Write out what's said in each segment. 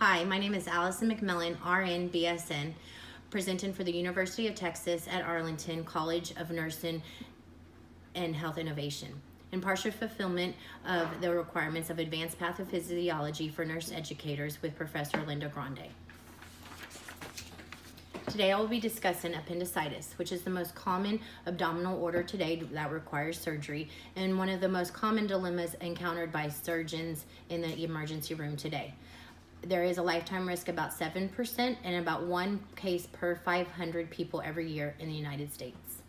Hi, my name is Allison McMillan, RN, BSN, presenting for the University of Texas at Arlington College of Nursing and Health Innovation, in partial fulfillment of the requirements of advanced pathophysiology for nurse educators with Professor Linda Grande. Today I will be discussing appendicitis, which is the most common abdominal order today that requires surgery and one of the most common dilemmas encountered by surgeons in the emergency room today. There is a lifetime risk about 7% and about 1 case per 500 people every year in the United States.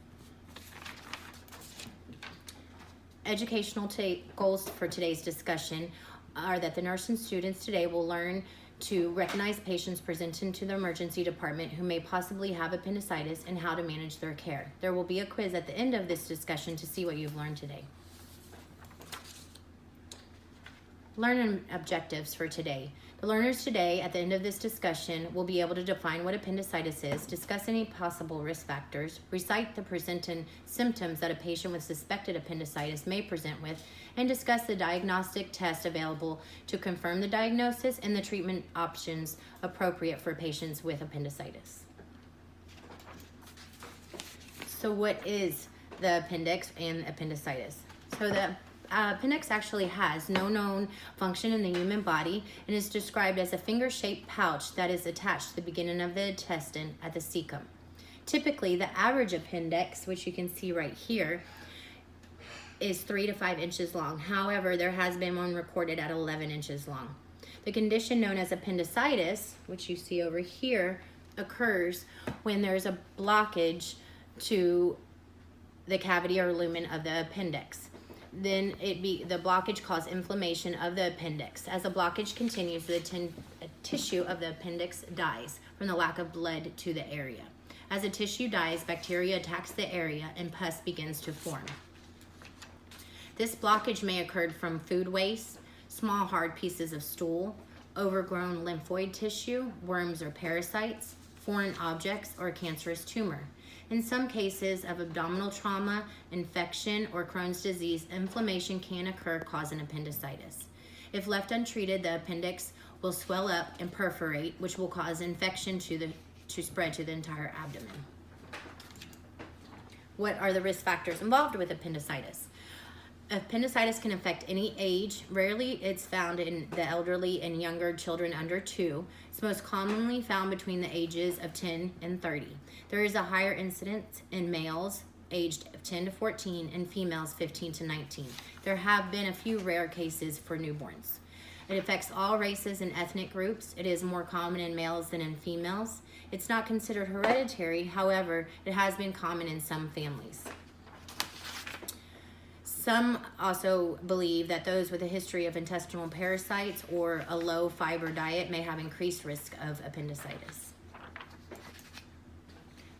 Educational goals for today's discussion are that the nursing students today will learn to recognize patients presenting to the emergency department who may possibly have appendicitis and how to manage their care. There will be a quiz at the end of this discussion to see what you've learned today. Learning objectives for today. The learners today, at the end of this discussion, will be able to define what appendicitis is, discuss any possible risk factors, recite the presenting symptoms that a patient with suspected appendicitis may present with, and discuss the diagnostic tests available to confirm the diagnosis and the treatment options appropriate for patients with appendicitis. So what is the appendix and appendicitis? So the appendix actually has no known function in the human body and is described as a finger-shaped pouch that is attached to the beginning of the intestine at the cecum. Typically, the average appendix, which you can see right here, is 3 to 5 inches long. However, there has been one recorded at 11 inches long. The condition known as appendicitis, which you see over here, occurs when there's a blockage to the cavity or lumen of the appendix. Then the blockage causes inflammation of the appendix. As the blockage continues, the tissue of the appendix dies from the lack of blood to the area. As the tissue dies, bacteria attacks the area and pus begins to form. This blockage may occur from food waste, small hard pieces of stool, overgrown lymphoid tissue, worms or parasites, foreign objects, or a cancerous tumor. In some cases of abdominal trauma, infection, or Crohn's disease, inflammation can occur, causing appendicitis. If left untreated, the appendix will swell up and perforate, which will cause infection to spread to the entire abdomen. What are the risk factors involved with appendicitis? Appendicitis can affect any age. Rarely it's found in the elderly and younger children under 2. It's most commonly found between the ages of 10 and 30. There is a higher incidence in males aged 10 to 14 and females 15 to 19. There have been a few rare cases for newborns. It affects all races and ethnic groups. It is more common in males than in females. It's not considered hereditary. However, it has been common in some families. Some also believe that those with a history of intestinal parasites or a low fiber diet may have increased risk of appendicitis.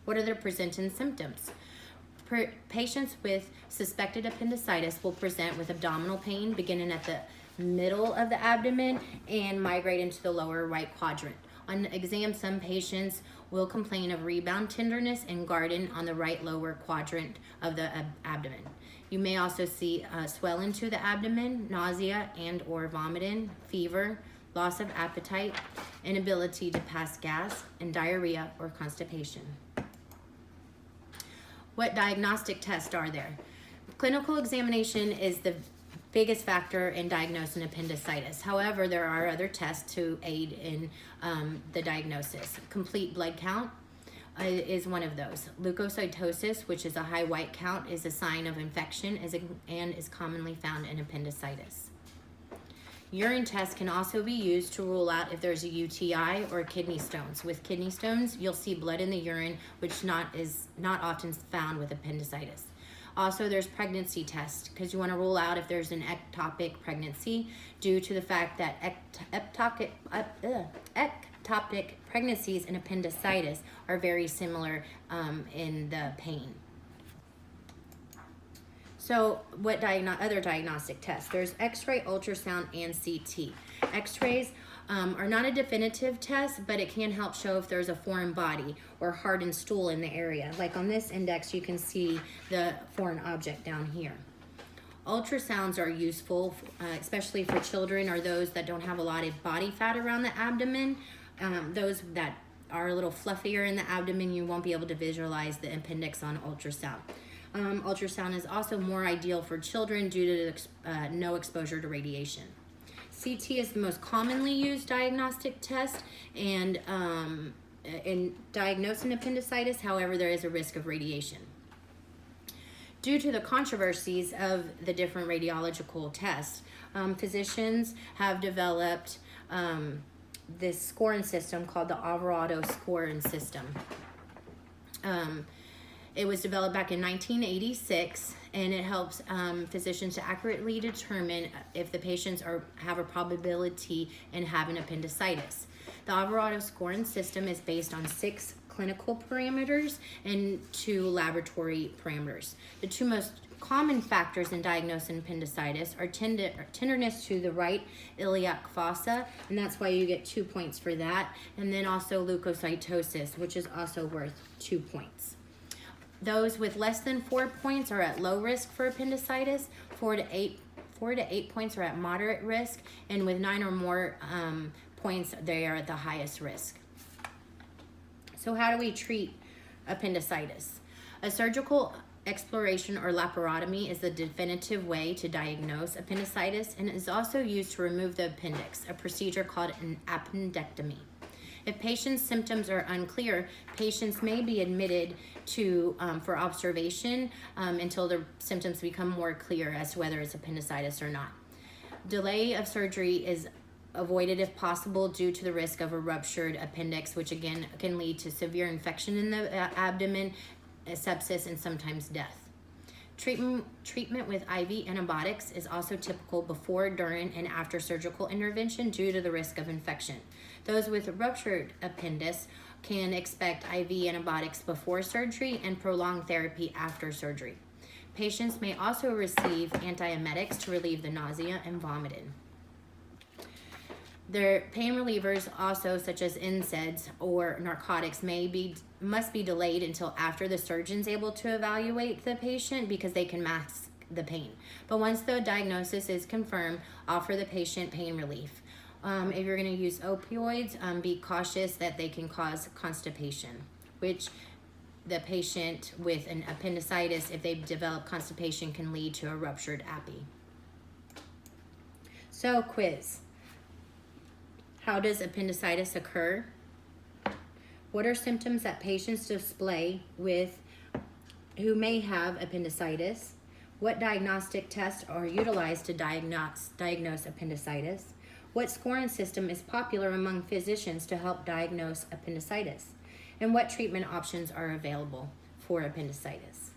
What are the presenting symptoms? Patients with suspected appendicitis will present with abdominal pain beginning at the middle of the abdomen and migrate into the lower right quadrant. On exam, some patients will complain of rebound tenderness and garden on the right lower quadrant of the abdomen. You may also see swelling to the abdomen, nausea and or vomiting, fever, loss of appetite, inability to pass gas, and diarrhea or constipation. What diagnostic tests are there? Clinical examination is the biggest factor in diagnosing appendicitis. However, there are other tests to aid in the diagnosis. Complete blood count is one of those. Leukocytosis, which is a high white count, is a sign of infection and is commonly found in appendicitis. Urine tests can also be used to rule out if there's a UTI or kidney stones. With kidney stones, you'll see blood in the urine, which is not often found with appendicitis. Also, there's pregnancy tests because you want to rule out if there's an ectopic pregnancy due to the fact that ectopic pregnancies and appendicitis are very similar in the pain. So what other diagnostic tests? There's X-ray, ultrasound, and CT. X-rays are not a definitive test, but it can help show if there's a foreign body or hardened stool in the area. Like on this index, you can see the foreign object down here. Ultrasounds are useful, especially for children or those that don't have a lot of body fat around the abdomen. Those that are a little fluffier in the abdomen, you won't be able to visualize the appendix on ultrasound. Ultrasound is also more ideal for children due to no exposure to radiation. CT is the most commonly used diagnostic test and in diagnosing appendicitis. However, there is a risk of radiation. Due to the controversies of the different radiological tests, physicians have developed this scoring system called the Alvarado scoring system. It was developed back in 1986, and it helps physicians to accurately determine if the patients have a probability in having appendicitis. The Alvarado scoring system is based on 6 clinical parameters and 2 laboratory parameters. The 2 most common factors in diagnosing appendicitis are tenderness to the right iliac fossa, and that's why you get 2 points for that, and then also leukocytosis, which is also worth 2 points. Those with less than 4 points are at low risk for appendicitis. 4 to 8 points are at moderate risk, and with 9 or more points, they are at the highest risk. So how do we treat appendicitis? A surgical exploration or laparotomy is the definitive way to diagnose appendicitis, and is also used to remove the appendix, a procedure called an appendectomy. If patients' symptoms are unclear, patients may be admitted for observation until the symptoms become more clear as to whether it's appendicitis or not. Delay of surgery is avoided if possible due to the risk of a ruptured appendix, which again can lead to severe infection in the abdomen, sepsis, and sometimes death. Treatment with IV antibiotics is also typical before, during, and after surgical intervention due to the risk of infection. Those with ruptured appendix can expect IV antibiotics before surgery and prolonged therapy after surgery. Patients may also receive antiemetics to relieve the nausea and vomiting. Their pain relievers, also such as NSAIDs or narcotics, must be delayed until after the surgeon's able to evaluate the patient because they can mask the pain. But once the diagnosis is confirmed, offer the patient pain relief. If you're going to use opioids, be cautious that they can cause constipation, which the patient with an appendicitis, if they develop constipation, can lead to a ruptured appy. So, quiz. How does appendicitis occur? What are symptoms that patients display who may have appendicitis? What diagnostic tests are utilized to diagnose appendicitis? What scoring system is popular among physicians to help diagnose appendicitis? And what treatment options are available for appendicitis?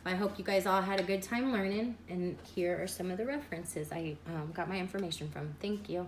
I hope you guys all had a good time learning, and here are some of the references I got my information from. Thank you.